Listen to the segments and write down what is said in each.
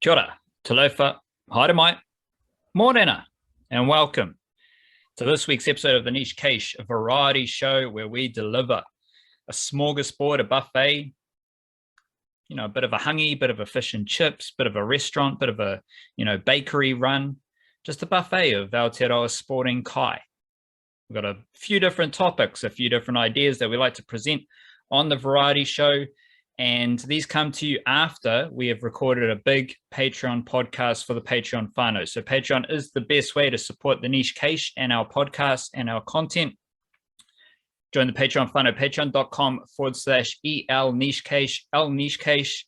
Kia ora, talofa, haere mai, morena, and welcome to this week's episode of the Niche Cache, a variety show where we deliver a smorgasbord, a buffet, a bit of a hungy, bit of a fish and chips, bit of a restaurant, bit of a, bakery run, just a buffet of Aotearoa sporting kai. We've got a few different topics, a few different ideas that we like to present on the variety show. And these come to you after we have recorded a big Patreon podcast for the Patreon whānau. So Patreon is the best way to support the Niche Cache and our podcast and our content. Join the Patreon whānau, patreon.com/EL Niche Cache, L Niche Cache.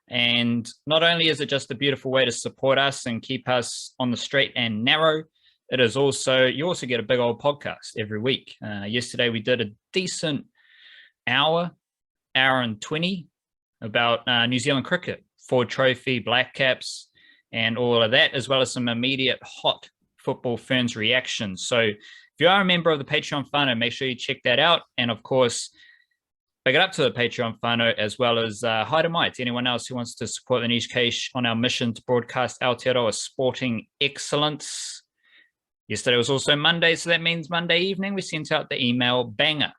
And not only is it just a beautiful way to support us and keep us on the straight and narrow, it is also, you also get a big old podcast every week. Yesterday we did a decent hour and 20 about New Zealand cricket, Ford Trophy, Blackcaps, and all of that, as well as some immediate hot Football Ferns reactions. So if you are a member of the Patreon whānau, make sure you check that out. And of course, big it up to the Patreon whānau, as well as haere mai to anyone else who wants to support the Niche Cache on our mission to broadcast Aotearoa sporting excellence. Yesterday was also Monday, so that means Monday evening we sent out the email banger.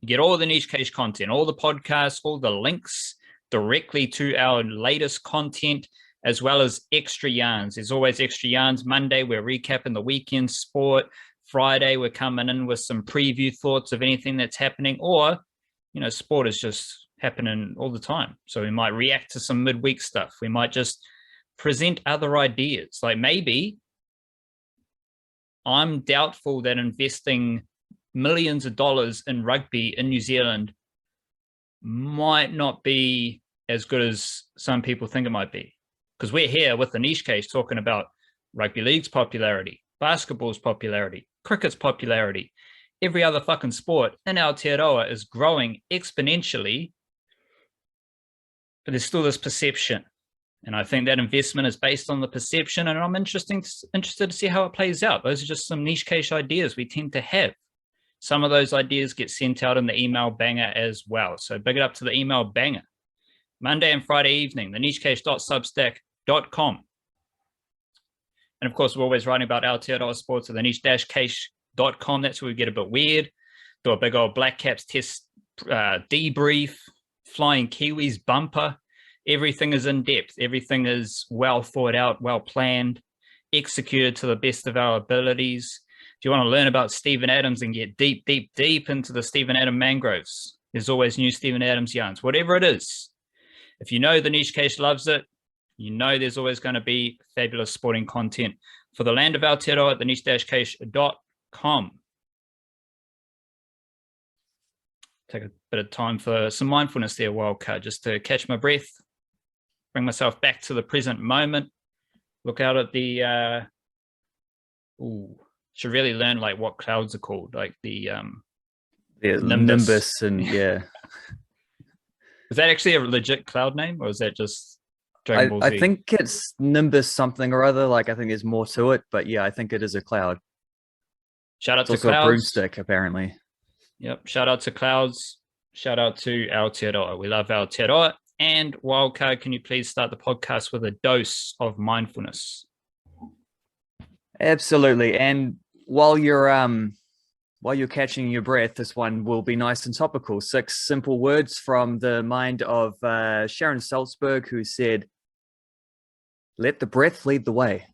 You get all the Niche Cache content, all the podcasts, all the links directly to our latest content, as well as extra yarns. There's always extra yarns. Monday, we're recapping the weekend sport. Friday, we're coming in with some preview thoughts of anything that's happening, or, sport is just happening all the time. So we might react to some midweek stuff. We might just present other ideas. Like maybe I'm doubtful that investing millions of dollars in rugby in New Zealand might not be as good as some people think it might be. Because we're here with the Niche Case talking about rugby league's popularity, basketball's popularity, cricket's popularity. Every other fucking sport in Aotearoa is growing exponentially, but there's still this perception. And I think that investment is based on the perception, and I'm interested to see how it plays out. Those are just some Niche Case ideas we tend to have. Some of those ideas get sent out in the email banger as well. So big it up to the email banger. Monday and Friday evening, the nichecache.substack.com. And of course, we're always writing about Aotearoa sports at the niche-cache.com. That's where we get a bit weird. Do a big old Blackcaps test debrief, flying Kiwis bumper. Everything is in depth. Everything is well thought out, well planned, executed to the best of our abilities. If you want to learn about Steven Adams and get deep, deep, deep into the Steven Adams mangroves, there's always new Steven Adams yarns, whatever it is. If you know the Niche Cache loves it, you know there's always going to be fabulous sporting content for the land of Aotearoa at the niche-cache.com. Take a bit of time for some mindfulness there, Wildcard, just to catch my breath, bring myself back to the present moment, look out at the... should really learn like what clouds are called, like the nimbus and yeah. Is that actually a legit cloud name, or is that just Dragon Ball Z? I think it's nimbus something or other. Like I think there's more to it, but yeah, I think it is a cloud. Shout out to clouds. A broomstick, apparently. Yep. Shout out to clouds. Shout out to Aotearoa. We love Aotearoa. And Wildcard, can you please start the podcast with a dose of mindfulness? Absolutely. And while you're catching your breath, this one will be nice and topical. 6 simple words from the mind of Sharon Salzberg, who said, "Let the breath lead the way."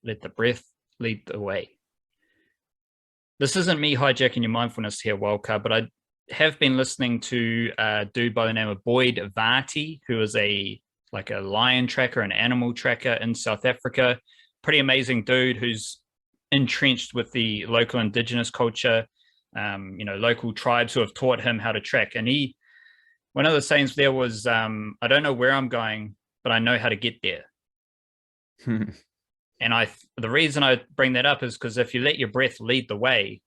Let the breath lead the way. This isn't me hijacking your mindfulness here, Wildcard, but I have been listening to a dude by the name of Boyd Varty, who is a lion tracker, an animal tracker in South Africa. Pretty amazing dude who's entrenched with the local indigenous culture, local tribes who have taught him how to track. And one of the sayings there was, I don't know where I'm going, but I know how to get there. And the reason I bring that up is because if you let your breath lead the way,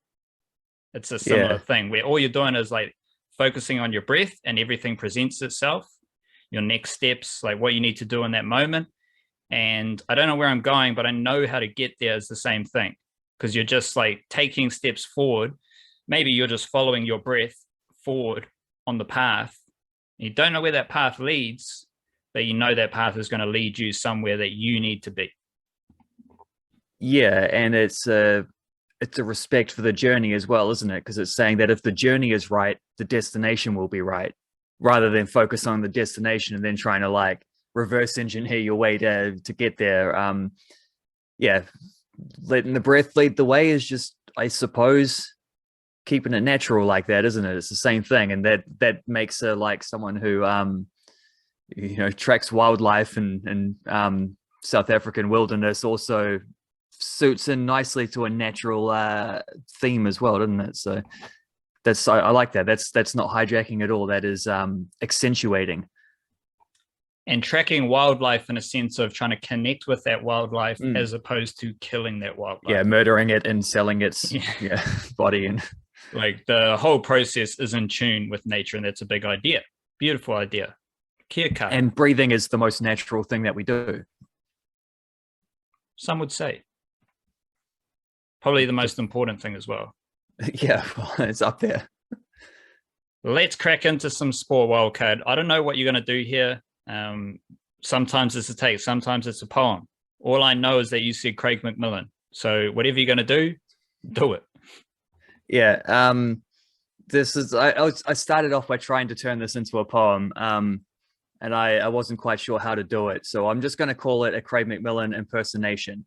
it's a similar thing where all you're doing is like focusing on your breath and everything presents itself. Your next steps, like what you need to do in that moment. And I don't know where I'm going, but I know how to get there is the same thing, because you're just like taking steps forward. Maybe you're just following your breath forward on the path, You don't know where that path leads, but you know that path is going to lead you somewhere that you need to be. Yeah, and it's a respect for the journey as well, isn't it? Because it's saying that if the journey is right, the destination will be right, rather than focus on the destination and then trying to like reverse engineer your way to get there. Yeah, letting the breath lead the way is just, I suppose, keeping it natural like that, isn't it? It's the same thing, and that makes her like someone who tracks wildlife and South African wilderness also suits in nicely to a natural theme as well, doesn't it? So I like that. That's not hijacking at all. That is accentuating. And tracking wildlife in a sense of trying to connect with that wildlife as opposed to killing that wildlife. Yeah, murdering it and selling its body. And like the whole process is in tune with nature, and that's a big idea. Beautiful idea. Kia kaha. And breathing is the most natural thing that we do. Some would say. Probably the most important thing as well. Yeah, well, it's up there. Let's crack into some sport, Wildcard. I don't know what you're going to do here. Sometimes it's a take, sometimes it's a poem. All I know is that you said Craig McMillan. So whatever you're going to do it. Yeah. This is, I started off by trying to turn this into a poem. And I wasn't quite sure how to do it. So I'm just going to call it a Craig McMillan impersonation.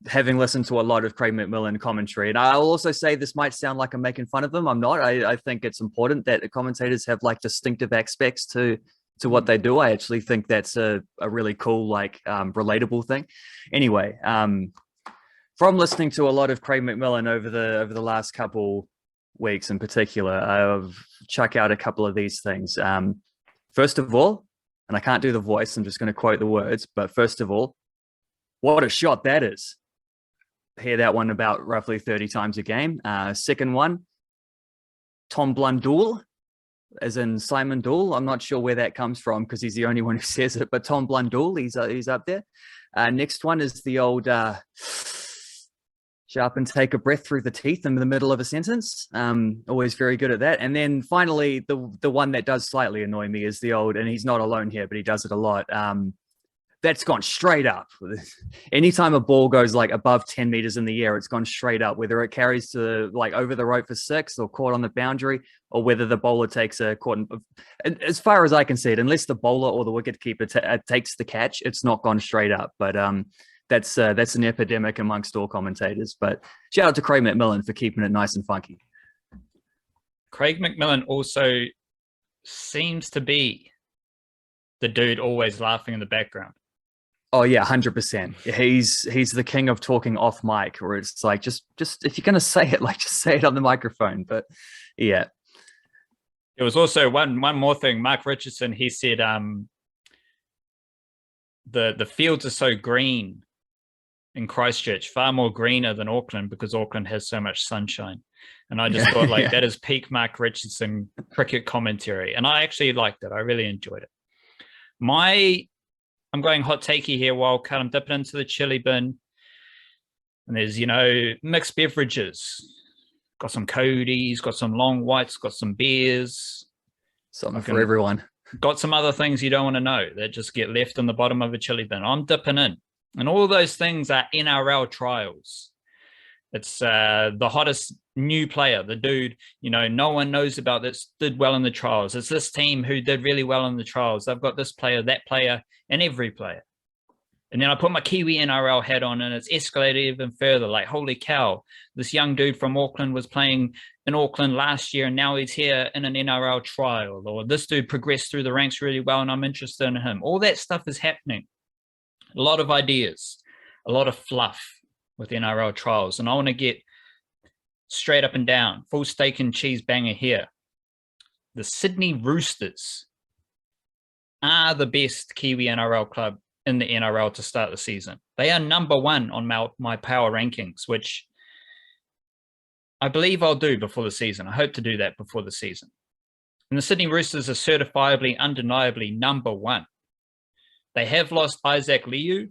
Having listened to a lot of Craig McMillan commentary, and I'll also say this might sound like I'm making fun of them. I'm not. I think it's important that the commentators have like distinctive aspects to what they do. I actually think that's a really cool, like relatable thing. Anyway, from listening to a lot of Craig McMillan over the last couple weeks in particular, I've chuck out a couple of these things. First of all, and I can't do the voice, I'm just going to quote the words, but first of all, what a shot that is. Hear that one about roughly 30 times a game. Second one, Tom Blundell, as in Simon Dool. I'm not sure where that comes from because he's the only one who says it, but Tom Blundell, he's up there. Next one is the old sharp and take a breath through the teeth in the middle of a sentence. Always very good at that. And then finally, the one that does slightly annoy me is the old, and he's not alone here, but he does it a lot. That's gone straight up. Anytime a ball goes like above 10 meters in the air, it's gone straight up, whether it carries to like over the rope for 6 or caught on the boundary, or whether the bowler takes a caught. As far as I can see it, unless the bowler or the wicket keeper takes the catch, it's not gone straight up. But that's an epidemic amongst all commentators. But shout out to Craig McMillan for keeping it nice and funky. Craig McMillan also seems to be the dude always laughing in the background. Oh yeah, 100%. He's the king of talking off mic, where it's like just if you're gonna say it, like just say it on the microphone. But yeah, there was also one more thing. Mark Richardson, he said the fields are so green in Christchurch, far more greener than Auckland because Auckland has so much sunshine. And I just thought like that is peak Mark Richardson cricket commentary, and I actually liked it. I really enjoyed it. I'm going hot takey here, Wildcat. I'm dipping into the chili bin. And there's, mixed beverages. Got some Cody's, got some long whites, got some beers. Something for everyone. Got some other things you don't want to know that just get left in the bottom of a chili bin. I'm dipping in. And all those things are NRL trials. It's the hottest new player, the dude, no one knows about this, did well in the trials. It's this team who did really well in the trials. They've got this player, that player, and every player. And then I put my Kiwi-NRL hat on, and it's escalated even further. Like, holy cow, this young dude from Auckland was playing in Auckland last year, and now he's here in an NRL trial. Or this dude progressed through the ranks really well, and I'm interested in him. All that stuff is happening. A lot of ideas, a lot of fluff with NRL trials. And I want to get straight up and down, full steak and cheese banger here. The Sydney Roosters are the best Kiwi NRL club in the NRL to start the season. They are number 1 on my power rankings, which I believe I'll do before the season. I hope to do that before the season. And the Sydney Roosters are certifiably, undeniably number 1. They have lost Isaac Liu,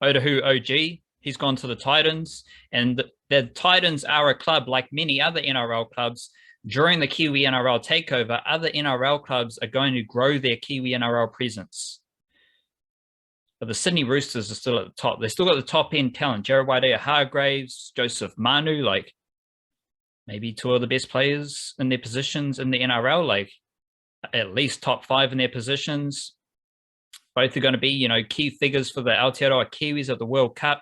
Otahu OG. He's gone to the Titans, and the Titans are a club like many other NRL clubs during the Kiwi-NRL takeover, other NRL clubs are going to grow their Kiwi-NRL presence. But the Sydney Roosters are still at the top. They still got the top end talent. Jared Waidea-Hargreaves, Joseph Manu, like maybe two of the best players in their positions in the NRL, like at least top 5 in their positions. Both are going to be, you know, key figures for the Aotearoa Kiwis at the World Cup.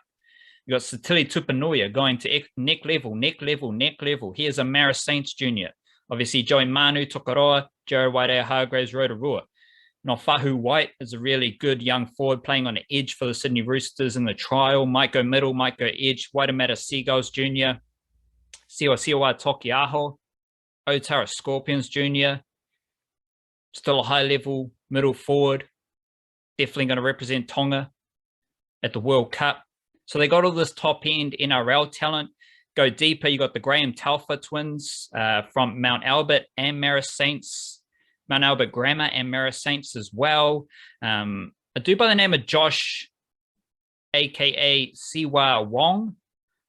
You got Satili Tupanuia going to neck level. Here's a Maris Saints Jr. Obviously, Joey Manu, Tokoroa, Jared Waidea-Hargreaves, Rotorua. Nofahu White is a really good young forward playing on the edge for the Sydney Roosters in the trial. Might go middle, might go edge. Waitemata Seagulls Jr. Siwa Tokiaho, Otara Scorpions Jr. Still a high-level middle forward. Definitely going to represent Tonga at the World Cup. So they got all this top-end NRL talent. Go deeper, you got the Graham Talfa twins from Mount Albert and Maris Saints. Mount Albert Grammar and Maris Saints as well. A dude by the name of Josh, a.k.a. Siwa Wong,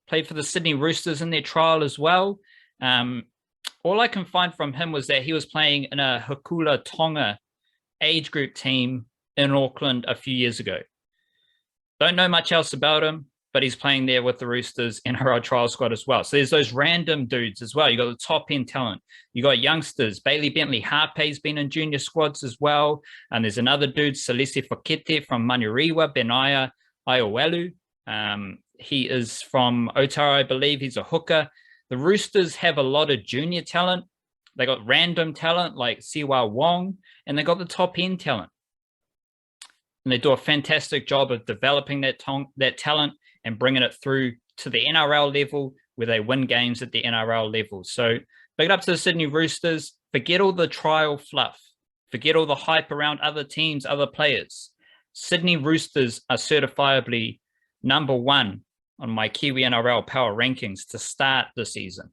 played for the Sydney Roosters in their trial as well. All I can find from him was that he was playing in a Hukula Tonga age group team in Auckland a few years ago. Don't know much else about him, but he's playing there with the Roosters NRL trial squad as well. So there's those random dudes as well. You got the top end talent. You got youngsters. Bailey Bentley Harpay's been in junior squads as well. And there's another dude, Salisi Fakete from Manurewa, Benaya Iowelu. He is from Otara, I believe. He's a hooker. The Roosters have a lot of junior talent. They got random talent like Siwa Wong, and they got the top end talent. And they do a fantastic job of developing that talent and bringing it through to the NRL level where they win games at the NRL level. So big it up to the Sydney Roosters. Forget all the trial fluff. Forget all the hype around other teams, other players. Sydney Roosters are certifiably number 1 on my Kiwi-NRL Power Rankings to start the season,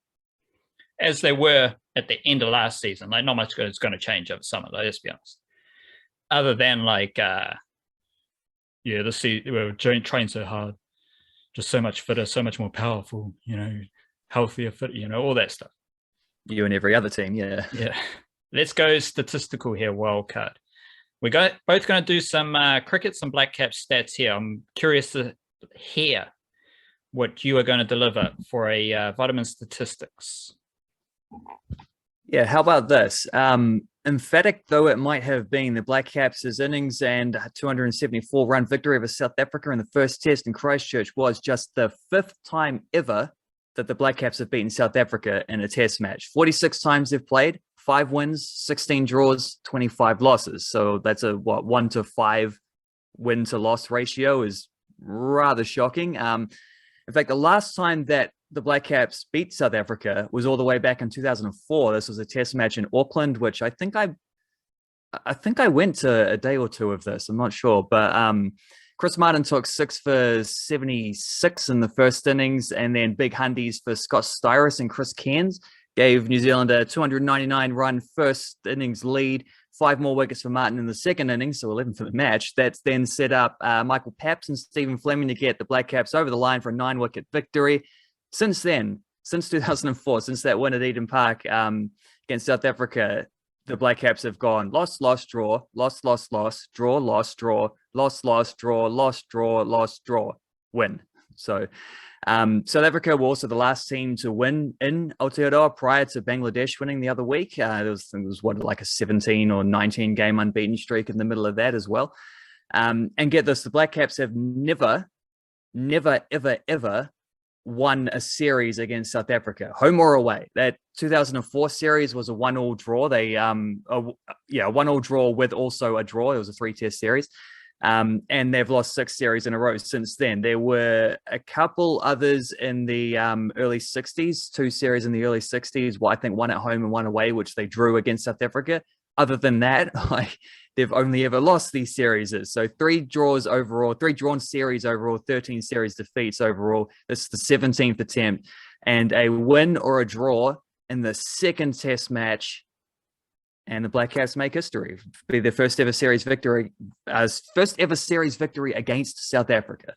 as they were at the end of last season. Like, not much is going to change over summer, let's be honest. Other than like, this season, we were trying so hard. Just so much fitter, so much more powerful, you know, healthier, fit, you know, all that stuff. You and every other team, yeah. Yeah. Let's go statistical here, wildcard. We're both going to do some cricket, some Blackcaps stats here. I'm curious to hear what you are going to deliver for a vitamin statistics. Yeah, how about this? Emphatic though it might have been, the Blackcaps' innings and 274-run victory over South Africa in the first test in Christchurch was just the 5th time ever that the Blackcaps have beaten South Africa in a test match. 46 times they've played, 5 wins, 16 draws, 25 losses. So that's a 1 to 5 win to loss ratio is rather shocking. In fact, the last time that the Blackcaps beat South Africa was all the way back in 2004. This was a test match in Auckland, which I think I went to a day or two of this. I'm not sure, but Chris Martin took 6 for 76 in the first innings, and then big hundies for Scott Styrus and Chris Cairns gave New Zealand a 299-run first innings lead. 5 more wickets for Martin in the second innings, so 11 for the match. That's then set up Michael Papps and Stephen Fleming to get the Blackcaps over the line for a 9-wicket victory. Since then, since 2004, since that win at Eden Park against South Africa, the Blackcaps have gone lost, lost, draw, lost, lost, lost, draw, lost, draw, lost, lost, draw, lost, draw, lost, draw, win. So South Africa were also the last team to win in Aotearoa prior to Bangladesh winning the other week. There was like a 17 or 19 game unbeaten streak in the middle of that as well. And get this, the Blackcaps have never, ever won a series against South Africa, home or away. That 2004 series was a 1-1 draw. They, 1-1 draw with also a draw. It was a 3-test series. And they've lost 6 series in a row since then. There were a couple others in the early 60s, 2 series in the early 60s. Well, I think 1 at home and 1 away, which they drew against South Africa. Other than that, they've only ever lost these series. So 3 draws overall, 3 drawn series overall, 13 series defeats overall. This is the 17th attempt, and a win or a draw in the second test match. And the Blackcaps make history. Be their first ever series victory against South Africa.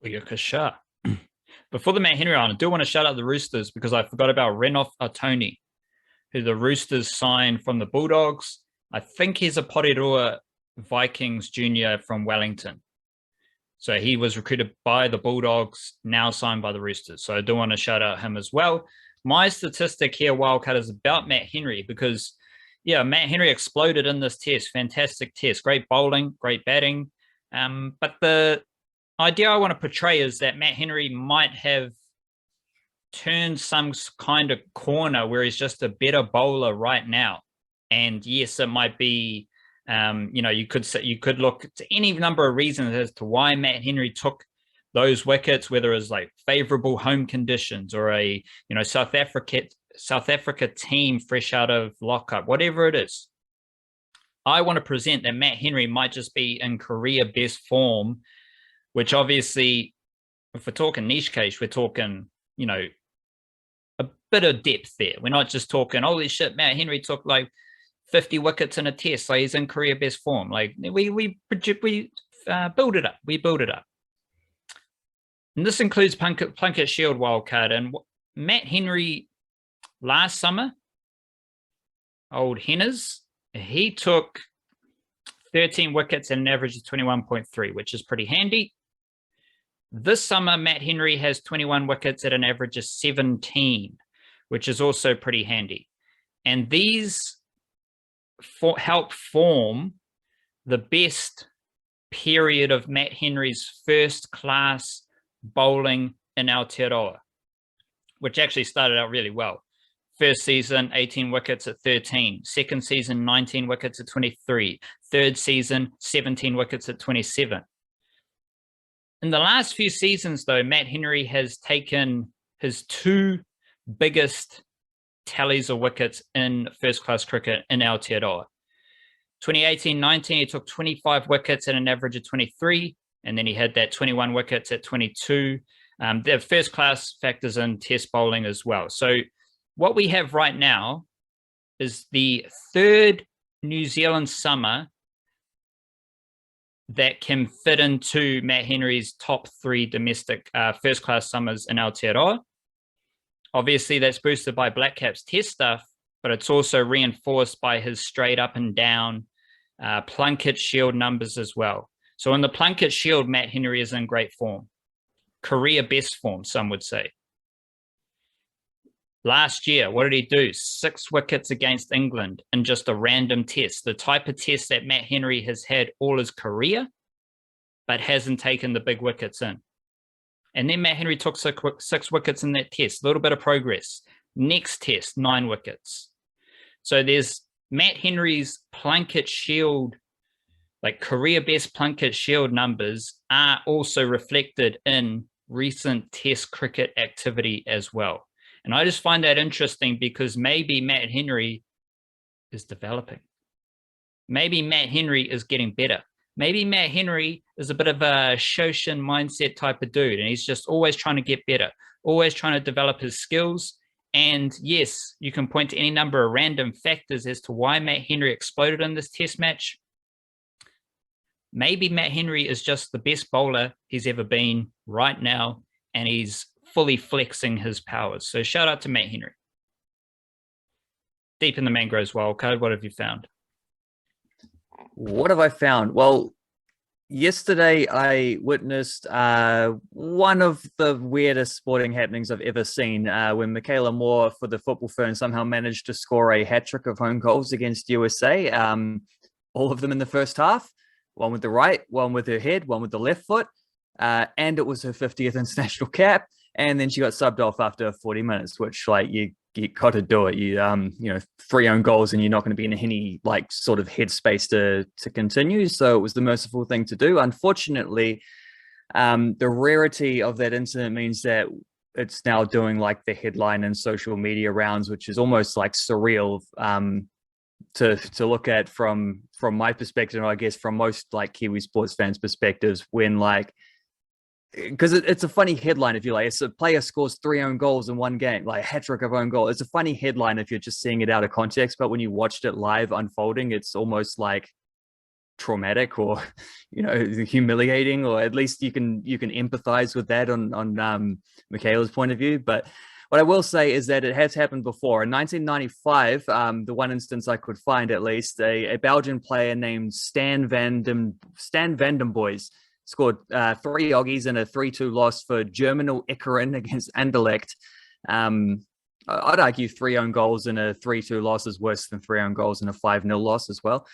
Yakasha. Before the Matt Henry on, I do want to shout out the Roosters because I forgot about Renouf Atoni, who the Roosters signed from the Bulldogs. I think he's a Porirua Vikings junior from Wellington. So he was recruited by the Bulldogs, now signed by the Roosters. So I do want to shout out him as well. My statistic here, Wildcat, is about Matt Henry because, yeah, Matt Henry exploded in this test. Fantastic test. Great bowling, great batting. But the idea I want to portray is that Matt Henry might have turned some kind of corner where he's just a better bowler right now. And yes, it might be, you could look to any number of reasons as to why Matt Henry took those wickets, whether it's like favorable home conditions or a, South Africa team fresh out of lockup, whatever it is. I want to present that Matt Henry might just be in career best form, which obviously, if we're talking niche case, we're talking, a bit of depth there. We're not just talking, holy shit, Matt Henry took like 50 wickets in a test, so he's in career best form. Like we build it up. We build it up. And this includes Plunkett Shield wildcard. And Matt Henry last summer, old Henners, he took 13 wickets at an average of 21.3, which is pretty handy. This summer, Matt Henry has 21 wickets at an average of 17, which is also pretty handy. And these help form the best period of Matt Henry's first class bowling in Aotearoa, which actually started out really well. First season, 18 wickets at 13. Second season, 19 wickets at 23. Third season, 17 wickets at 27. In the last few seasons, though, Matt Henry has taken his two biggest tallies of wickets in first-class cricket in Aotearoa. 2018-19, he took 25 wickets at an average of 23, and then he had that 21 wickets at 22. The first-class factors in test bowling as well. So what we have right now is the third New Zealand summer that can fit into Matt Henry's top three domestic first-class summers in Aotearoa. Obviously, that's boosted by Blackcaps test stuff, but it's also reinforced by his straight up and down Plunkett Shield numbers as well. So in the Plunkett Shield, Matt Henry is in great form. Career best form, some would say. Last year, what did he do? 6 wickets against England in just a random test, the type of test that Matt Henry has had all his career, but hasn't taken the big wickets in. And then Matt Henry took 6 wickets in that test, a little bit of progress. Next test, 9 wickets. So there's Matt Henry's Plunkett Shield, like career best Plunkett Shield numbers are also reflected in recent test cricket activity as well. And I just find that interesting because maybe Matt Henry is developing. Maybe Matt Henry is getting better. Maybe Matt Henry is a bit of a Shoshin mindset type of dude, and he's just always trying to get better, always trying to develop his skills. And yes, you can point to any number of random factors as to why Matt Henry exploded in this test match. Maybe Matt Henry is just the best bowler he's ever been right now, and he's fully flexing his powers. So shout out to Matt Henry. Deep in the mangroves wildcard, what have you found? What have I found? Well, yesterday I witnessed one of the weirdest sporting happenings I've ever seen when Meikayla Moore for the Football Ferns somehow managed to score a hat-trick of home goals against USA. All of them in the first half. One with the right, one with her head, one with the left foot. And it was her 50th international cap. And then she got subbed off after 40 minutes, which like you got to do it. You 3 own goals and you're not going to be in any like sort of headspace to continue. So it was the merciful thing to do. Unfortunately, the rarity of that incident means that it's now doing like the headline and social media rounds, which is almost like surreal to look at from my perspective, and I guess from most like Kiwi sports fans' perspectives, when like, because it's a funny headline if you like. It's a player scores 3 own goals in one game, like a hat-trick of own goal. It's a funny headline if you're just seeing it out of context, but when you watched it live unfolding, it's almost like traumatic or humiliating, or at least you can empathize with that on Meikayla's point of view. But what I will say is that it has happened before. In 1995, the one instance I could find, at least, a Belgian player named Stan van den Boys scored 3 Oggies in a 3-2 loss for Germinal Ikkeren against Anderlecht. I'd argue 3 own goals in a 3-2 loss is worse than 3 own goals in a 5-0 loss as well.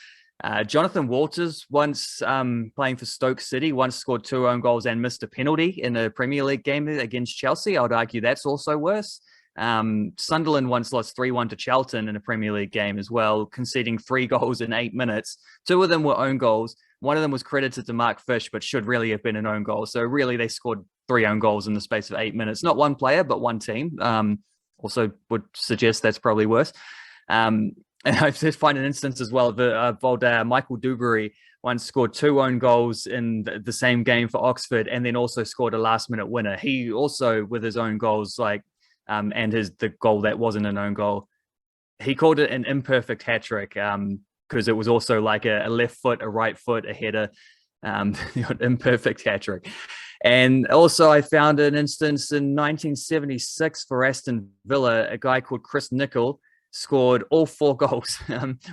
Jonathan Walters, once playing for Stoke City, once scored 2 own goals and missed a penalty in a Premier League game against Chelsea. I would argue that's also worse. Sunderland once lost 3-1 to Charlton in a Premier League game as well, conceding 3 goals in 8 minutes. 2 of them were own goals. One of them was credited to Mark Fish, but should really have been an own goal. So really, they scored 3 own goals in the space of 8 minutes. Not one player, but one team. Also would suggest that's probably worse. And I just find an instance as well of Michael Dewberry once scored 2 own goals in the same game for Oxford, and then also scored a last-minute winner. He also, with his own goals, and the goal that wasn't an own goal, he called it an imperfect hat-trick because it was also like a left foot, a right foot, a header, imperfect hat-trick. And also I found an instance in 1976 for Aston Villa, a guy called Chris Nicol scored all 4 goals,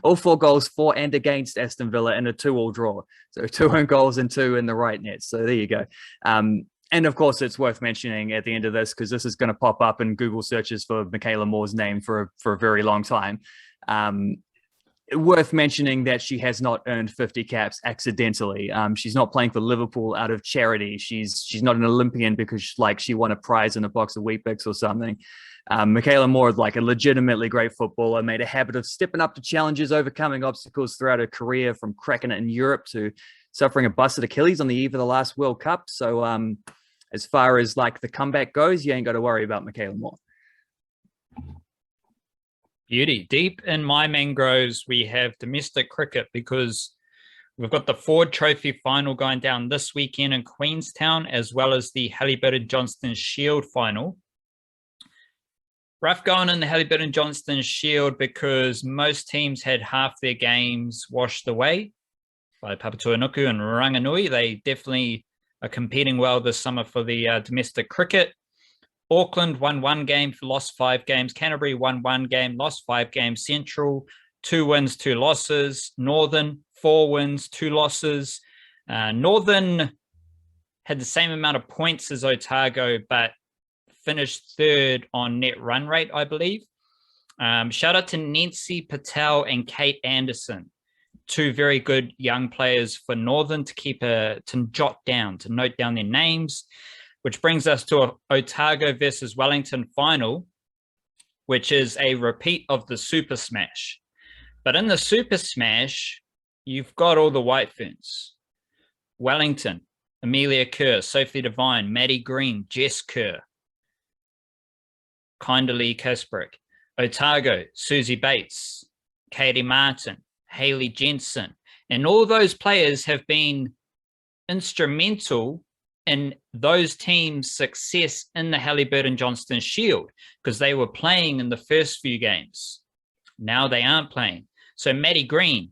all 4 goals for and against Aston Villa in a 2-2 draw. So 2 own goals and 2 in the right net. So there you go. And of course, it's worth mentioning at the end of this, because this is going to pop up in Google searches for Meikayla Moore's name for a very long time. Worth mentioning that she has not earned 50 caps accidentally. She's not playing for Liverpool out of charity. She's not an Olympian because she won a prize in a box of Weet-Bix or something. Meikayla Moore is a legitimately great footballer, made a habit of stepping up to challenges, overcoming obstacles throughout her career, from cracking it in Europe to suffering a busted Achilles on the eve of the last World Cup. So as far as the comeback goes, you ain't got to worry about Meikayla Moore. Beauty. Deep in my mangroves, we have domestic cricket, because we've got the Ford Trophy final going down this weekend in Queenstown, as well as the Hallyburton Johnston Shield final. Rough going in the Hallyburton Johnston Shield because most teams had half their games washed away by Papatūānuku and Ranganui. They definitely are competing well this summer for the domestic cricket. Auckland won 1 game, lost 5 games. Canterbury won 1 game, lost 5 games. Central, 2 wins, 2 losses. Northern, 4 wins, 2 losses. Northern had the same amount of points as Otago, but finished 3rd on net run rate, I believe. Shout out to Nancy Patel and Kate Anderson, 2 very good young players for Northern to note down their names, which brings us to a Otago versus Wellington final, which is a repeat of the Super Smash. But in the Super Smash, you've got all the White Ferns. Wellington, Amelia Kerr, Sophie Devine, Maddie Green, Jess Kerr, Kinderly Kasprick. Otago, Susie Bates, Katie Martin, Hayley Jensen. And all those players have been instrumental in those teams' success in the Hallyburton Johnston Shield, because they were playing in the first few games. Now they aren't playing. So Maddie Green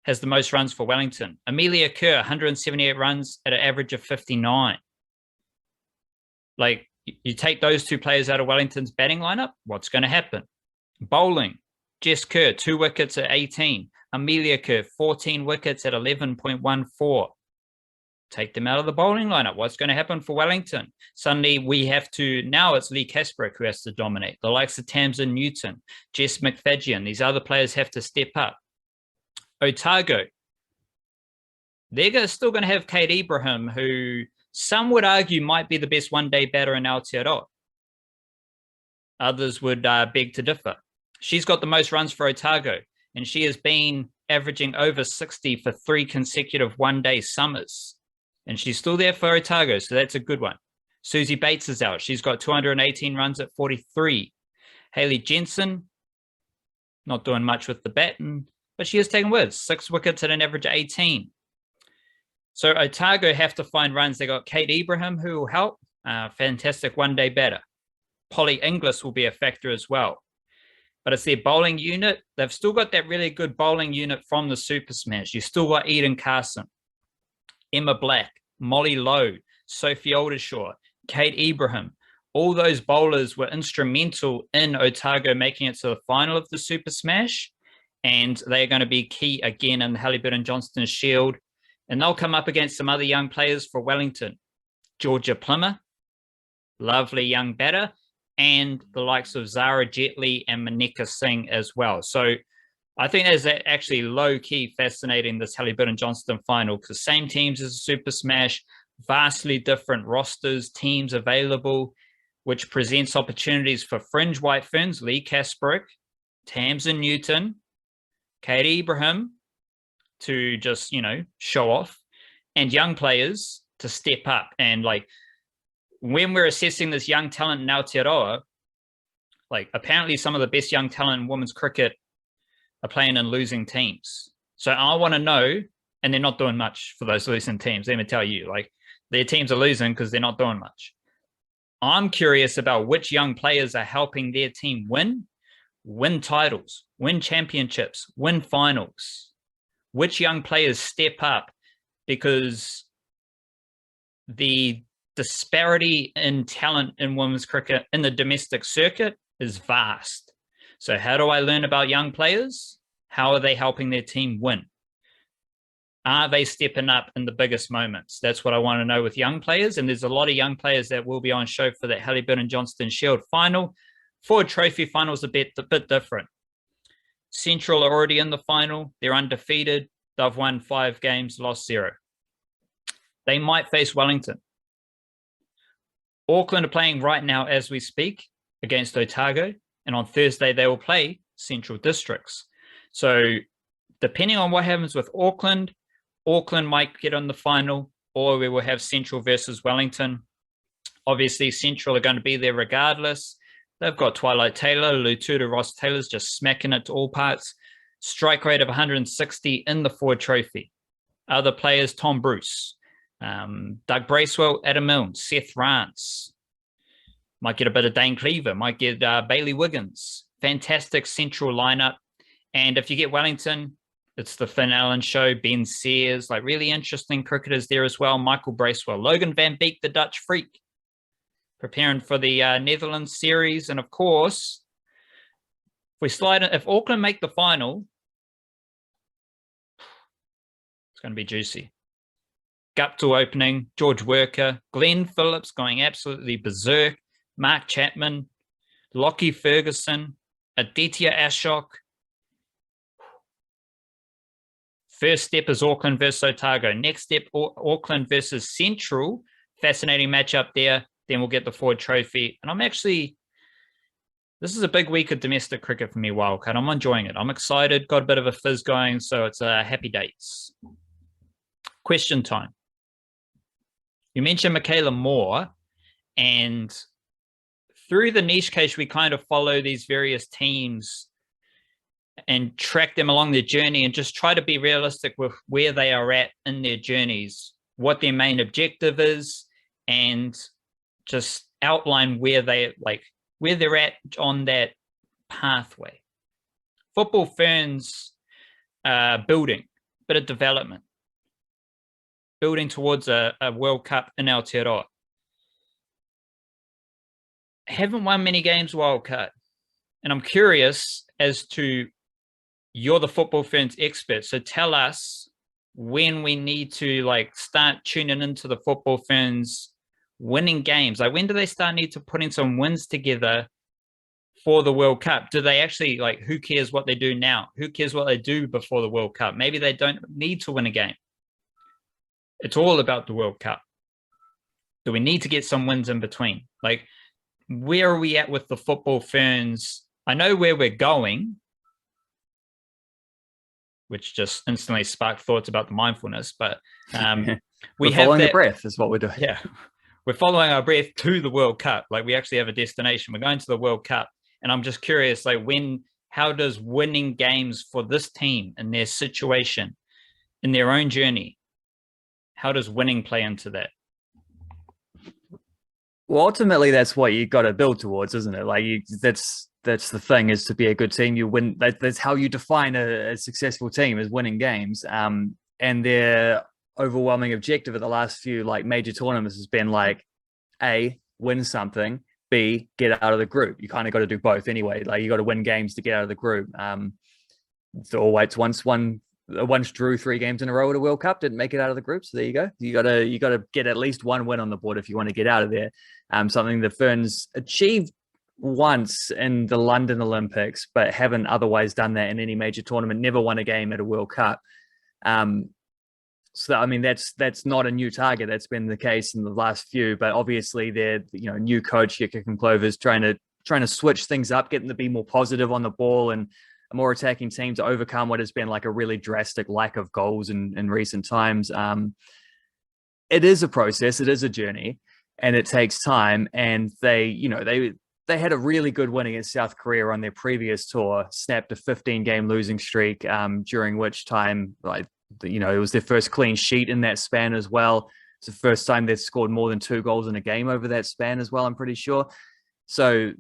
has the most runs for Wellington. Amelia Kerr, 178 runs at an average of 59. You take those 2 players out of Wellington's batting lineup, what's going to happen? Bowling, Jess Kerr, 2 wickets at 18. Amelia Kerr, 14 wickets at 11.14. Take them out of the bowling lineup. What's going to happen for Wellington? Suddenly now it's Lee Kasprick who has to dominate. The likes of Tamsin Newton, Jess McFadden, these other players have to step up. Otago, they're still going to have Kate Ibrahim, who some would argue might be the best one-day batter in Aotearoa. Others would beg to differ. She's got the most runs for Otago, and she has been averaging over 60 for 3 consecutive one-day summers. And she's still there for Otago, so that's a good one. Susie Bates is out. She's got 218 runs at 43. Hayley Jensen, not doing much with the bat, but she is taking wickets. 6 wickets at an average of 18. So Otago have to find runs. They got Kate Ibrahim, who will help. Fantastic one-day batter. Polly Inglis will be a factor as well. but it's their bowling unit. They've still got that really good bowling unit from the Super Smash. You've still got Eden Carson, Emma Black, Molly Lowe, Sophie Oldershaw, Kate Ibrahim. All those bowlers were instrumental in Otago making it to the final of the Super Smash, and they're going to be key again in the Hallyburton Johnston Shield. And they'll come up against some other young players for Wellington. Georgia Plummer, lovely young batter, and the likes of Zara Jetley and Maneka Singh as well. So I think there's actually low-key fascinating, this Hallyburton Johnston final, because same teams as a Super Smash, vastly different rosters, teams available, which presents opportunities for fringe White Ferns, Lee Kasprick, Tamsin Newton, Kate Ibrahim to just, show off, and young players to step up. And like, when we're assessing this young talent in Aotearoa, like apparently some of the best young talent in women's cricket are playing in losing teams. So I want to know, and they're not doing much for those losing teams. Let me tell you, like, their teams are losing because they're not doing much. I'm curious about which young players are helping their team win titles, win championships, win finals. Which young players step up, because the disparity in talent in women's cricket in the domestic circuit is vast. So how do I learn about young players? How are they helping their team win? Are they stepping up in the biggest moments? That's what I want to know with young players. And there's a lot of young players that will be on show for that Hallyburton Johnston Shield final. Ford Trophy final is a bit different. Central are already in the final. They're undefeated. They've won 5 games, lost 0. They might face Wellington. Auckland are playing right now as we speak against Otago. And on Thursday, they will play Central Districts. So depending on what happens with Auckland might get on the final, or we will have Central versus Wellington. Obviously, Central are going to be there regardless. They've got Twilight Taylor, Lutuda Ross Taylor's just smacking it to all parts. Strike rate of 160 in the Ford Trophy. Other players, Tom Bruce, Doug Bracewell, Adam Milne, Seth Rance. Might get a bit of Dane Cleaver, might get Bailey Wiggins. Fantastic Central lineup. And if you get Wellington, it's the Finn Allen show, Ben Sears, like really interesting cricketers there as well. Michael Bracewell, Logan van Beek, the Dutch freak, preparing for the Netherlands series. And of course, if Auckland make the final, it's going to be juicy. Guptill opening, George Worker, Glenn Phillips going absolutely berserk, Mark Chapman, Lockie Ferguson, Aditya Ashok. First step is Auckland versus Otago. Next step, Auckland versus Central. Fascinating matchup there. Then we'll get the Ford Trophy. And this is a big week of domestic cricket for me, Wildcard. I'm enjoying it. I'm excited. Got a bit of a fizz going, so it's happy dates. Question time. You mentioned Meikayla Moore, and through the niche case, we kind of follow these various teams and track them along their journey and just try to be realistic with where they are at in their journeys, what their main objective is, and just outline where they're at on that pathway. Football Ferns building, bit of development, building towards a World Cup in Aotearoa. Haven't won many games Wildcard. And I'm curious as to, you're the Football Ferns expert, so tell us when we need to start tuning into the Football Ferns winning games. Like, when do they need to put in some wins together for the World Cup? Do they actually, who cares what they do now? Who cares what they do before the World Cup? Maybe they don't need to win a game. It's all about the World Cup. Do we need to get some wins in between? Where are we at with the Football Ferns? I know where we're going, which just instantly sparked thoughts about the mindfulness, but we're following the breath is what we're doing. Yeah, we're following our breath to the World Cup. We actually have a destination. We're going to the World Cup, and I'm just curious, how does winning games for this team in their situation, in their own journey, how does winning play into that? Well, ultimately, that's what you got to build towards, isn't it? that's the thing, is to be a good team, you win. That's how you define a successful team, is winning games. And their overwhelming objective at the last few like major tournaments has been like, A, win something, B, get out of the group. You kind of got to do both anyway. Like you got to win games to get out of the group. So All-Whites once drew 3 games in a row at a World Cup, didn't make it out of the group. So there you go. You gotta get at least one win on the board if you want to get out of there. Something the Ferns achieved once in the London Olympics, but haven't otherwise done that in any major tournament. Never won a game at a World Cup. So I mean, that's not a new target. That's been the case in the last few. But obviously, their new coach here, Kicking Clover's trying to switch things up, getting to be more positive on the ball and a more attacking team to overcome what has been like a really drastic lack of goals in recent times. It is a process. It is a journey, and it takes time. And they had a really good win against South Korea on their previous tour, snapped a 15-game losing streak, during which time, it was their first clean sheet in that span as well. It's the first time they've scored more than 2 goals in a game over that span as well, I'm pretty sure. So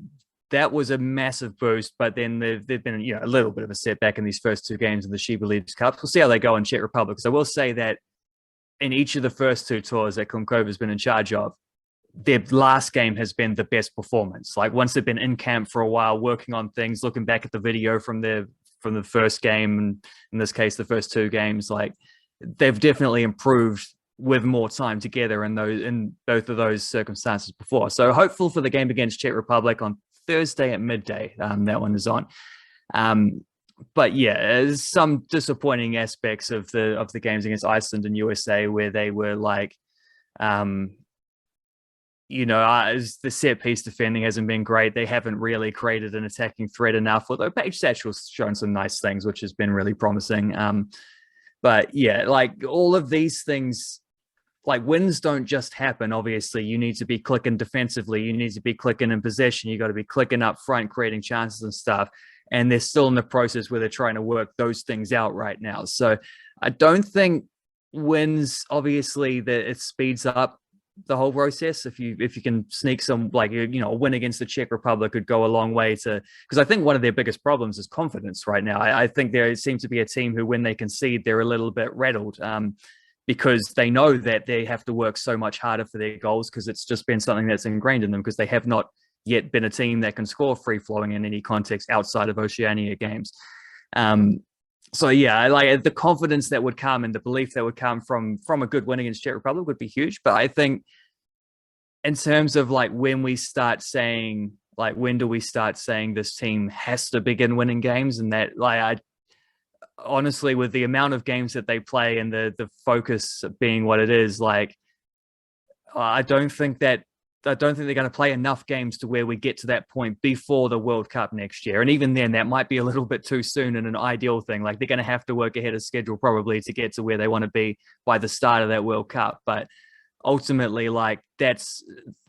that was a massive boost, but then they've been a little bit of a setback in these first 2 games of the Sheba Leagues Cup. We'll see how they go in Czech Republic. So I will say that in each of the first 2 tours that Kunkova has been in charge of, their last game has been the best performance. Like once they've been in camp for a while, working on things, looking back at the video from the first game, and in this case, the first 2 games, like they've definitely improved with more time together in both of those circumstances before. So hopeful for the game against Czech Republic on Thursday at midday. That one is on. But yeah, there's some disappointing aspects of the games against Iceland and USA where they were like, the set piece defending hasn't been great. They haven't really created an attacking threat enough, although Paige Satchel's shown some nice things, which has been really promising. But yeah, like all of these things, like wins don't just happen. Obviously, you need to be clicking defensively. You need to be clicking in possession. You got to be clicking up front, creating chances and stuff. And they're still in the process where they're trying to work those things out right now. So I don't think wins, obviously, that it speeds up the whole process. If you can sneak some, a win against the Czech Republic could go a long way because I think one of their biggest problems is confidence right now. I think there seems to be a team who, when they concede, they're a little bit rattled. Because they know that they have to work so much harder for their goals, because it's just been something that's ingrained in them, because they have not yet been a team that can score free-flowing in any context outside of Oceania games. So yeah, like the confidence that would come and the belief that would come from a good win against Czech Republic would be huge. But I think in terms of like when do we start saying this team has to begin winning games, and that honestly, with the amount of games that they play and the focus being what it is, like I don't think they're going to play enough games to where we get to that point before the World Cup next year. And even then, that might be a little bit too soon in an ideal thing. Like they're going to have to work ahead of schedule probably to get to where they want to be by the start of that World Cup. But ultimately, like that's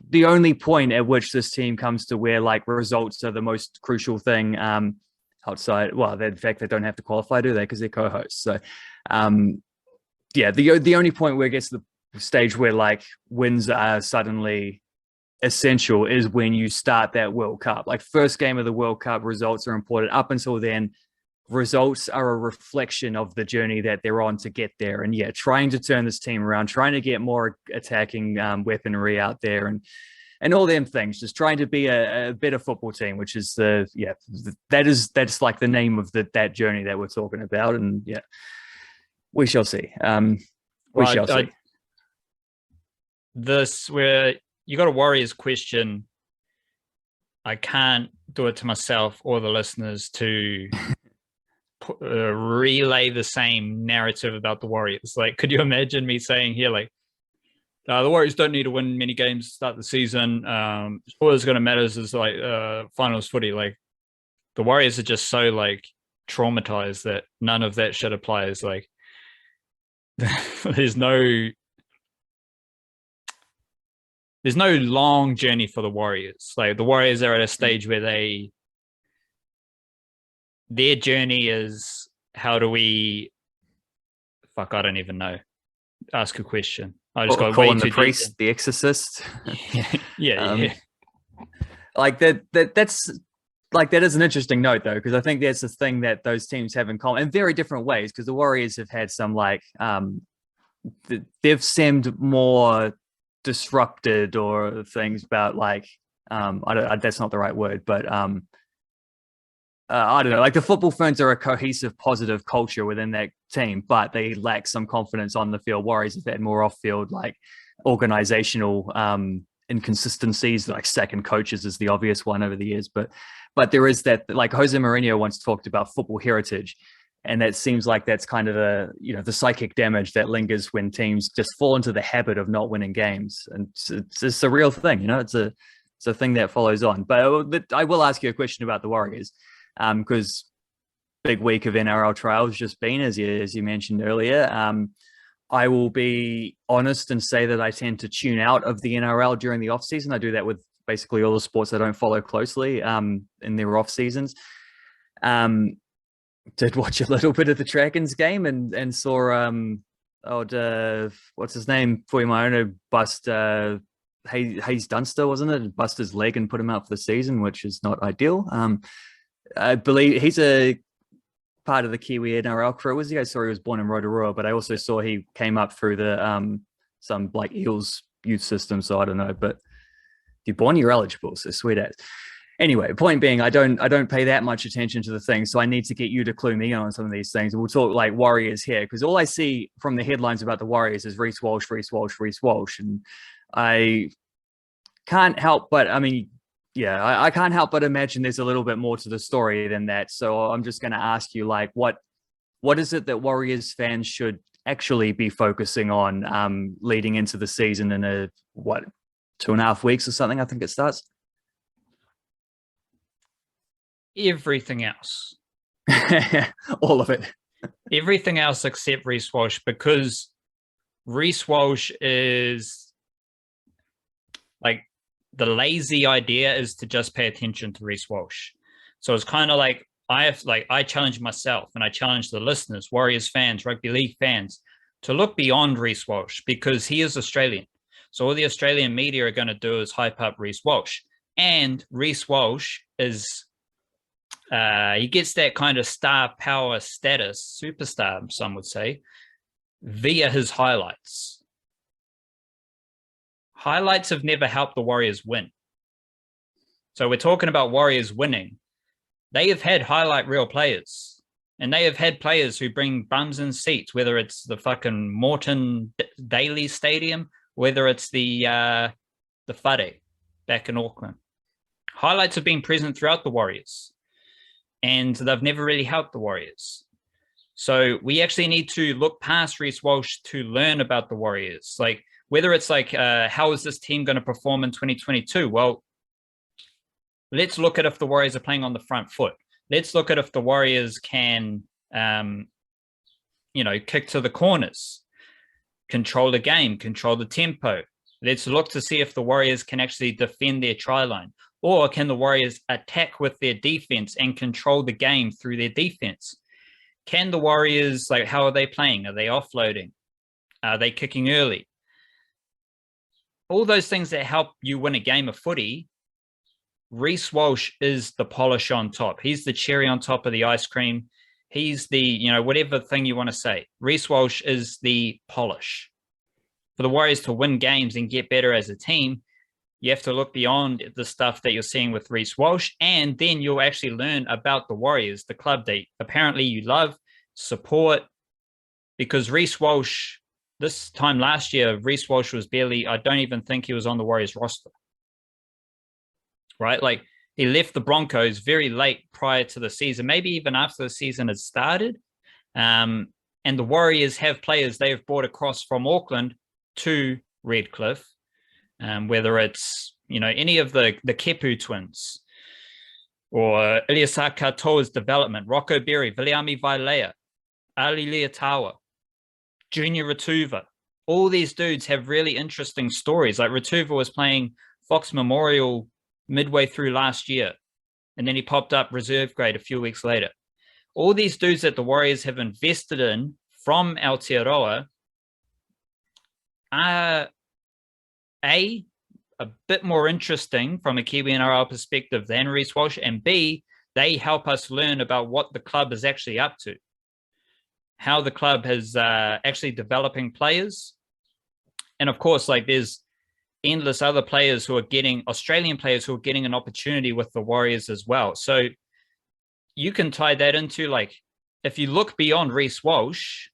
the only point at which this team comes to where like results are the most crucial thing. Outside, in fact, they don't have to qualify, do they? Because they're co-hosts. So, the only point where it gets to the stage where like wins are suddenly essential is when you start that World Cup. Like first game of the World Cup, results are important. Up until then, results are a reflection of the journey that they're on to get there. And yeah, trying to turn this team around, trying to get more attacking weaponry out there, and all them things, just trying to be a better football team, which is that's like the name of that journey that we're talking about. And yeah, we shall see. We shall see. This, where you got a Warriors question, I can't do it to myself or the listeners to relay the same narrative about the Warriors. Like, could you imagine me saying here, like, the Warriors don't need to win many games to start the season. All that's going to matter is like finals footy. Like the Warriors are just so like traumatized that none of that shit applies. Like there's no long journey for the Warriors. Like the Warriors are at a stage where their journey is, how do we, I don't even know. Ask a question. I just got calling the priest the exorcist. yeah. Like that's like that is an interesting note though, because I think that's the thing that those teams have in common in very different ways. Because the Warriors have had some like they've seemed more disrupted or things about like that's not the right word, but I don't know, like the Football Ferns are a cohesive, positive culture within that team, but they lack some confidence on the field. Warriors have had more off-field, like organizational inconsistencies, like second coaches is the obvious one over the years. But there is that, like Jose Mourinho once talked about football heritage, and that seems like that's kind of the psychic damage that lingers when teams just fall into the habit of not winning games, and it's a real thing. It's a thing that follows on. But I will ask you a question about the Warriors. Because big week of NRL trials just been, as you mentioned earlier. I will be honest and say that I tend to tune out of the NRL during the off season. I do that with basically all the sports I don't follow closely in their off seasons. Did watch a little bit of the Dragons game and saw what's his name? Fuimaono bust Hayes Dunster, wasn't it? Bust his leg and put him out for the season, which is not ideal. I believe he's a part of the Kiwi-NRL crew, was he? I saw he was born in Rotorua, but I also saw he came up through the some like Eels youth system, so I don't know. But if you're born, you're eligible, so sweet as. Anyway, point being, I don't pay that much attention to the things, so I need to get you to clue me in on some of these things. And we'll talk like Warriors here, because all I see from the headlines about the Warriors is Reece Walsh, and I can't help but, I can't help but imagine there's a little bit more to the story than that. So I'm just going to ask you, like, what is it that Warriors fans should actually be focusing on leading into the season in 2.5 weeks or something? I think it starts. Everything else. All of it. Everything else except Reece Walsh, because Reece Walsh is like, the lazy idea is to just pay attention to Reece Walsh. So it's kind of like I challenge myself and I challenge the listeners, Warriors fans, rugby league fans, to look beyond Reece Walsh, because he is Australian. So all the Australian media are going to do is hype up Reece Walsh. And Reece Walsh is, he gets that kind of star power status, superstar, some would say, via his highlights. Highlights have never helped the Warriors win. So we're talking about Warriors winning. They have had highlight reel players, and they have had players who bring bums in seats, whether it's the fucking Morton Daly Stadium, whether it's the Whare back in Auckland. Highlights have been present throughout the Warriors, and they've never really helped the Warriors. So we actually need to look past Reece Walsh to learn about the Warriors. Like, whether it's like, how is this team going to perform in 2022? Well, let's look at if the Warriors are playing on the front foot. Let's look at if the Warriors can, kick to the corners, control the game, control the tempo. Let's look to see if the Warriors can actually defend their try line, or can the Warriors attack with their defense and control the game through their defense? Can the Warriors, like, how are they playing? Are they offloading? Are they kicking early? All those things that help you win a game of footy, Reece Walsh is the polish on top. He's the cherry on top of the ice cream. He's the, whatever thing you want to say. Reece Walsh is the polish. For the Warriors to win games and get better as a team, you have to look beyond the stuff that you're seeing with Reece Walsh, and then you'll actually learn about the Warriors, the club that apparently you love, support, because Reece Walsh, this time last year, Reece Walsh was barely, I don't even think he was on the Warriors roster. Right? Like, he left the Broncos very late prior to the season, maybe even after the season had started. And the Warriors have players they have brought across from Auckland to Redcliffe, whether it's, any of the Kepu twins, or Iliasa Katoa's development, Rocco Berry, Viliami Vailea, Ali Leotawa, Junior Ratuva. All these dudes have really interesting stories. Like, Ratuva was playing Fox Memorial midway through last year, and then he popped up reserve grade a few weeks later. All these dudes that the Warriors have invested in from Aotearoa are a bit more interesting from a Kiwi-NRL perspective than Reece Walsh, and B, they help us learn about what the club is actually up to, how the club is actually developing players. And of course, like there's endless other players who are getting, Australian players who are getting an opportunity with the Warriors as well. So you can tie that into, like, if you look beyond Reece Walsh,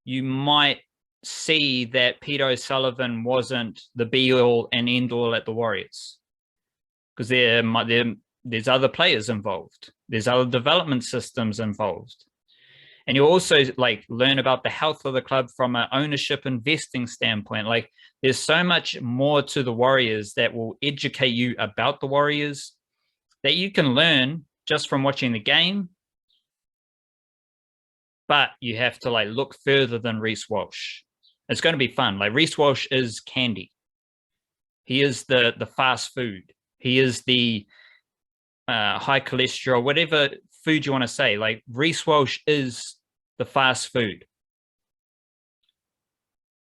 you might see that Peter O'Sullivan wasn't the be-all and end-all at the Warriors, because there's other players involved. There's other development systems involved. And you also like learn about the health of the club from an ownership investing standpoint. Like there's so much more to the Warriors that will educate you about the Warriors that you can learn just from watching the game. But you have to like look further than Reece Walsh. It's going to be fun. Like Reece Walsh is candy. He is the fast food. He is the high cholesterol, whatever food you want to say. Like Reece Walsh is the fast food.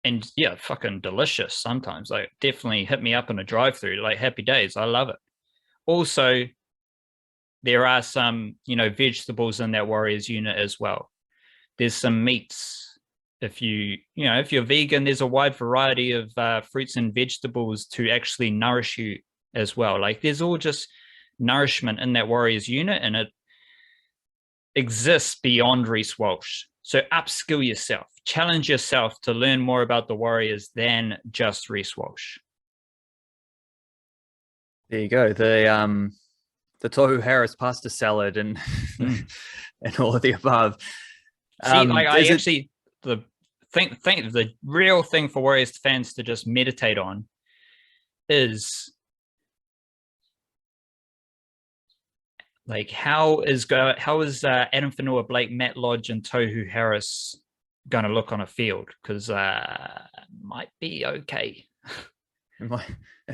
And yeah, fucking delicious sometimes. Like definitely hit me up in a drive-through. Like happy days. I love it. Also, there are some, vegetables in that Warriors unit as well. There's some meats. If you're vegan, there's a wide variety of fruits and vegetables to actually nourish you as well. Like there's all just nourishment in that Warriors unit, and it exists beyond Reece Walsh. So upskill yourself, challenge yourself to learn more about the Warriors than just Reece Walsh. There you go. The Tohu Harris pasta salad and and all of the above. See, the real thing for Warriors fans to just meditate on is like how is Adam Whenua Blake, Matt Lodge, and Tohu Harris going to look on a field? Because might be okay. It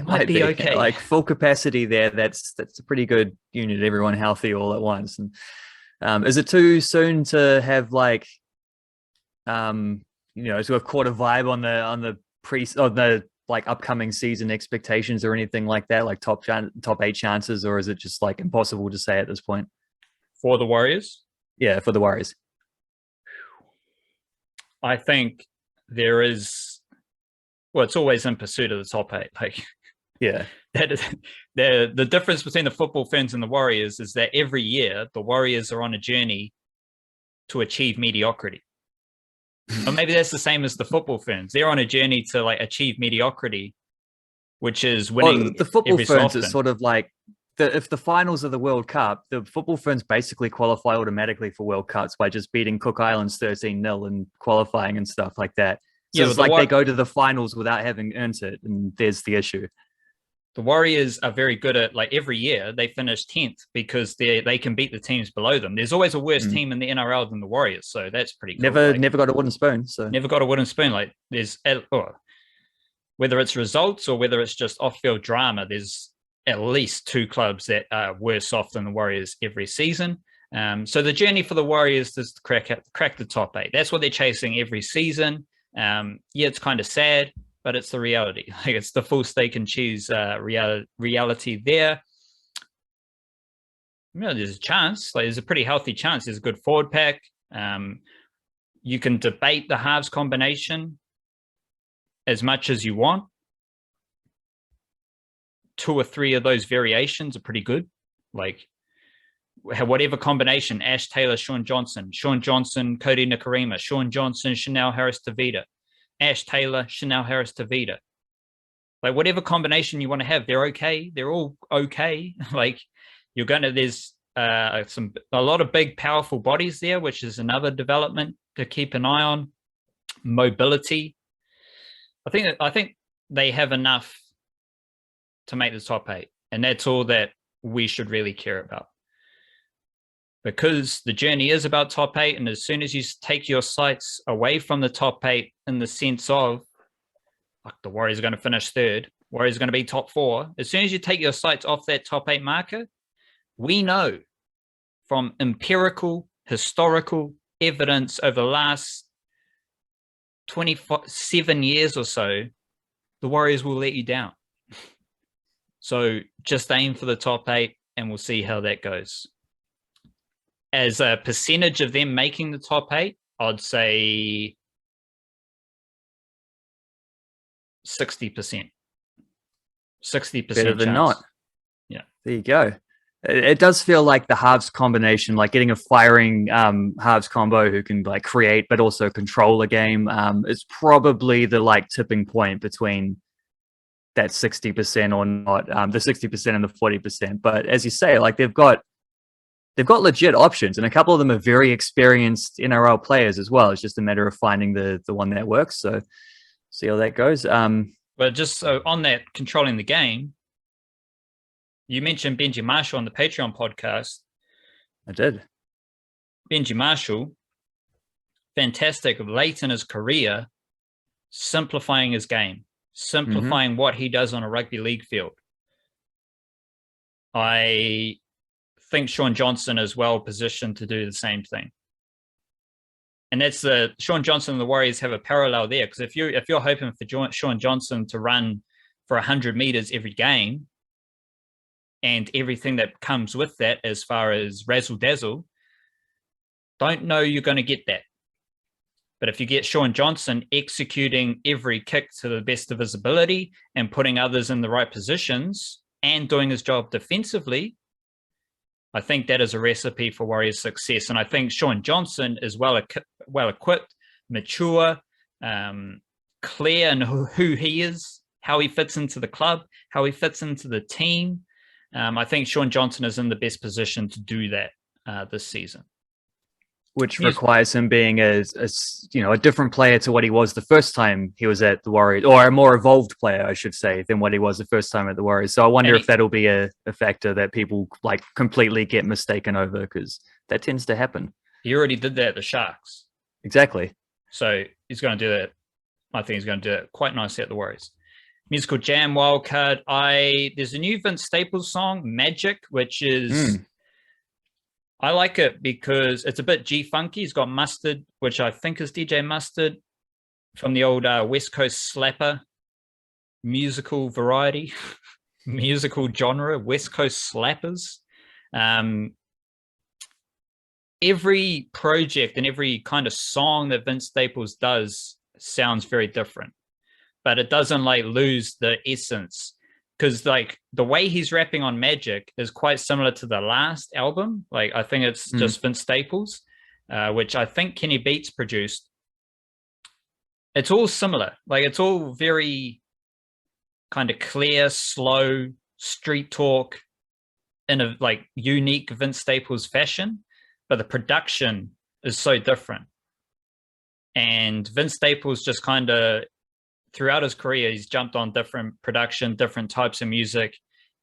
might be okay. Like full capacity there. That's a pretty good unit. Everyone healthy all at once. And is it too soon to have like, sort of caught a vibe on the like upcoming season expectations or anything like that, like top 8 chances, or is it just like impossible to say at this point for the Warriors? Yeah, for the Warriors. I think there is. Well, it's always in pursuit of the top 8. Like, yeah, that is the difference between the Football Ferns and the Warriors is that every year the Warriors are on a journey to achieve mediocrity. Or maybe that's the same as the Football Ferns. They're on a journey to like achieve mediocrity, which is winning. Well, the Football Ferns so often. is sort of like if the finals of the World Cup, the Football Ferns basically qualify automatically for World Cups by just beating Cook Islands 13-0 and qualifying and stuff like that. So it's like they go to the finals without having earned it, and there's the issue. The Warriors are very good at, like, every year they finish 10th because they can beat the teams below them. There's always a worse team in the NRL than the Warriors, so that's pretty cool. Never got a wooden spoon. So never got a wooden spoon. Like there's whether it's results or whether it's just off-field drama, there's at least 2 clubs that are worse off than the Warriors every season. So the journey for the Warriors is to crack the top 8. That's what they're chasing every season. Yeah, it's kind of sad, but it's the reality. Like it's the full steak and cheese reality there. There's a chance. Like there's a pretty healthy chance. There's a good forward pack. You can debate the halves combination as much as you want. 2 or 3 of those variations are pretty good. Like whatever combination, Ash Taylor, Shaun Johnston, Cody Nikorima, Shaun Johnston, Chanel Harris-Tavita, Ash Taylor, Chanel Harris-Tavita. Like whatever combination you want to have, they're okay. They're all okay. Like there's a lot of big, powerful bodies there, which is another development to keep an eye on. Mobility. I think they have enough to make the top 8, and that's all that we should really care about. Because the journey is about top 8, and as soon as you take your sights away from the top 8 in the sense of, like, the Warriors are going to finish 3rd, Warriors are going to be top 4, as soon as you take your sights off that top 8 marker, we know from empirical, historical evidence over the last 27 years or so, the Warriors will let you down. So just aim for the top 8 and we'll see how that goes. As a percentage of them making the top 8, I'd say 60%. 60% Better than chance. not. Yeah. There you go. It does feel like the halves combination, like getting a firing halves combo who can like create but also control a game, is probably the like tipping point between that 60% or not, the 60% and the 40%. But as you say, like they've got legit options, and a couple of them are very experienced NRL players as well. It's just a matter of finding the one that works. So see how that goes. But just so on that, controlling the game, you mentioned Benji Marshall on the Patreon podcast. I did. Benji Marshall, fantastic late in his career, simplifying his game, simplifying what he does on a rugby league field. I think Shaun Johnston is well positioned to do the same thing. And that's Shaun Johnston and the Warriors have a parallel there, because if you're hoping for Shaun Johnston to run for 100 meters every game and everything that comes with that as far as razzle dazzle, don't know you're going to get that. But if you get Shaun Johnston executing every kick to the best of his ability and putting others in the right positions and doing his job defensively, I think that is a recipe for Warriors' success. And I think Shaun Johnston is well equipped, mature, clear in who he is, how he fits into the club, how he fits into the team. I think Shaun Johnston is in the best position to do that this season. Which requires him being a different player to what he was the first time he was at the Warriors, or a more evolved player, I should say, than what he was the first time at the Warriors. So I wonder if that'll be a factor that people like completely get mistaken over, because that tends to happen. He already did that at the Sharks. Exactly. So he's going to do that. I think he's going to do it quite nicely at the Warriors. Musical Jam Wildcard. There's a new Vince Staples song, Magic, which is... I like it because it's a bit G-funky. He's got Mustard, which I think is DJ Mustard from the old West Coast slapper musical variety, musical genre, West Coast slappers. Every project and every kind of song that Vince Staples does sounds very different, but it doesn't like lose the essence. Because like the way he's rapping on Magic is quite similar to the last album. Like I think it's just Vince Staples, which I think Kenny Beats produced. It's all similar. Like it's all very kind of clear, slow street talk in a like unique Vince Staples fashion, but the production is so different. And Vince Staples just kind of, throughout his career, he's jumped on different production, different types of music,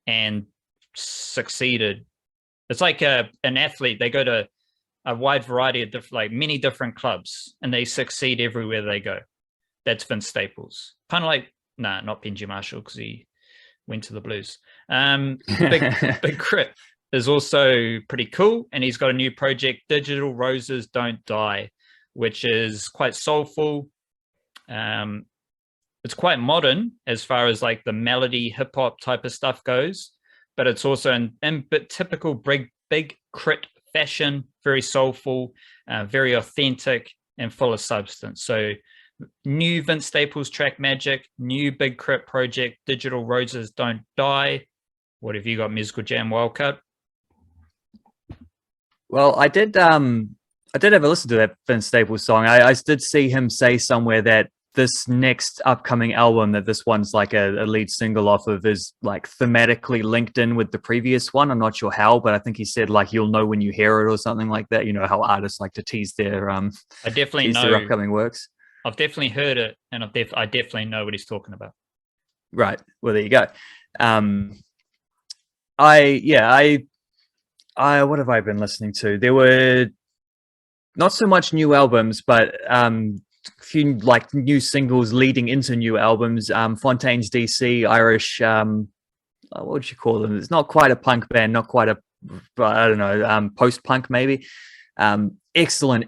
and succeeded. It's like an athlete. They go to a wide variety of like many different clubs, and they succeed everywhere they go. That's Vince Staples. Kind of like, not Benji Marshall, because he went to the Blues. Big Crit is also pretty cool, and he's got a new project, Digital Roses Don't Die, which is quite soulful. It's quite modern as far as like the melody hip hop type of stuff goes, but it's also in typical big Crit fashion, very soulful, very authentic and full of substance. So new Vince Staples track Magic, new Big Crit project, Digital Roses Don't Die. What have you got, Musical Jam Wildcard? Well, I did have a listen to that Vince Staples song. I did see him say somewhere that this next upcoming album that this one's like a lead single off of is like thematically linked in with the previous one. I'm not sure how, but I think he said like you'll know when you hear it or something like that. You know how artists like to tease their I definitely know their upcoming works. I've definitely heard it, and I definitely know what he's talking about. Right. Well, there you go. What have I been listening to? There were not so much new albums, but few like new singles leading into new albums. Fontaine's DC, Irish, what would you call them? It's not quite a punk band, not quite a, I don't know, post-punk maybe. Excellent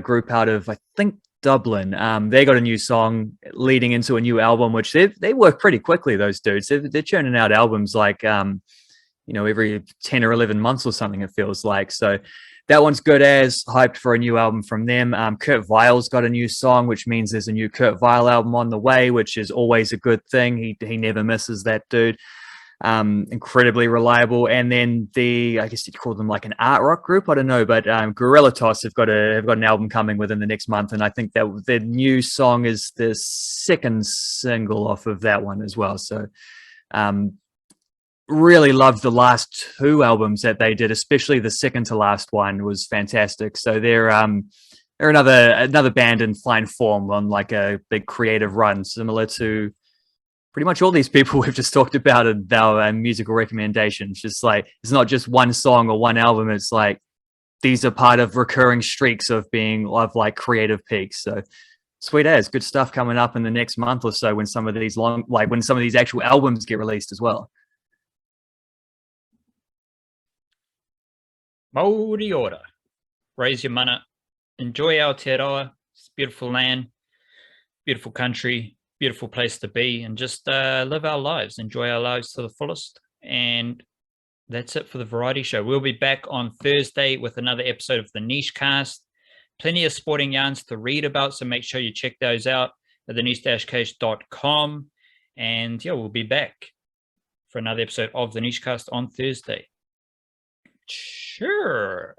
group out of, I think Dublin. They got a new song leading into a new album, which they work pretty quickly. Those dudes, they're churning out albums like every 10 or 11 months or something. It feels like. So that one's good as hyped for a new album from them. Kurt Vile's got a new song, which means there's a new Kurt Vile album on the way, which is always a good thing. He never misses, that dude. Incredibly reliable. And then I guess you'd call them like an art rock group, I don't know, but Gorilla Toss have got an album coming within the next month, and I think that their new song is the second single off of that one as well. So really loved the last two albums that they did, especially the second to last one was fantastic. So they're another band in fine form on like a big creative run, similar to pretty much all these people we've just talked about in our musical recommendations. Just like, it's not just one song or one album. It's like, these are part of recurring streaks of like creative peaks. So sweet as, good stuff coming up in the next month or so when some of these actual albums get released as well. Mauri ora. Raise your mana. Enjoy Aotearoa. It's a beautiful land, beautiful country, beautiful place to be, and just live our lives, enjoy our lives to the fullest. And that's it for the variety show. We'll be back on Thursday with another episode of the Niche Cast. Plenty of sporting yarns to read about, so make sure you check those out at theniche-cast.com. And yeah, we'll be back for another episode of the Niche Cast on Thursday. Sure.